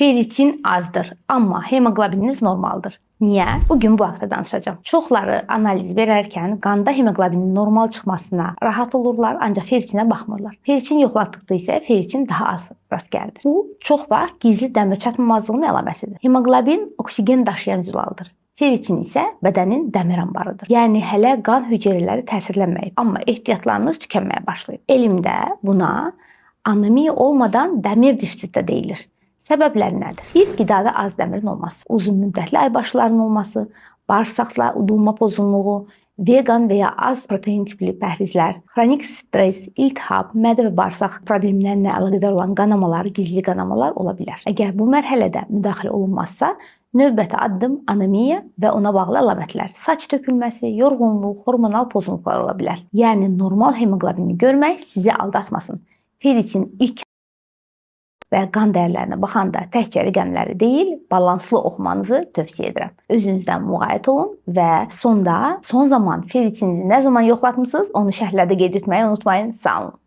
Ferritin azdır, amma hemoqlobininiz normaldır. Niyə? Bugün bu haqda danışacağam. Çoxları analiz verərkən qanda hemoqlobinin normal çıxmasına rahat olurlar, ancaq ferritinə baxmırlar. Ferritin yoxlatdıqda isə ferritin daha az rast gəlir. Bu çox vaxt gizli dəmir çatmamazlığının əlamətidir. Hemoqlobin oksigen daşıyan zülaldır. Ferritin isə bədənin dəmir anbarıdır. Yəni hələ qan hüceyrələri təsirlənməyib, amma ehtiyatlarınız tükənməyə başlayıb. Elmdə buna anemiya olmadan dəmir defisiti deyilir. Səbəbləri nədir? Bir, qidada az dəmirin olması, uzun müddətli aybaşların olması, bağırsaqla udulma pozğunluğu, vegan və ya az protein tipli pəhrizlər, xronik stres, iltihab, mədə və bağırsaq problemlərinə əlaqədar olan qanamalar, gizli qanamalar ola bilər. Əgər bu mərhələdə müdaxilə olunmazsa, növbəti addım anemiya və ona bağlı əlamətlər, saç tökülməsi, yorğunluq, hormonal pozğunluqlar ola bilər. Yəni normal hemoqlobini görmək sizi aldatmasın. Ferritin ilk və qan dəyərlərinə baxanda təkcə rəqəmləri deyil, balanslı oxumanızı tövsiyə edirəm. Özünüzdən müğayət olun və son zaman ferritinizi nə zaman yoxlatmısınız, onu şərhlərdə qeyd etməyi unutmayın. Sağ olun.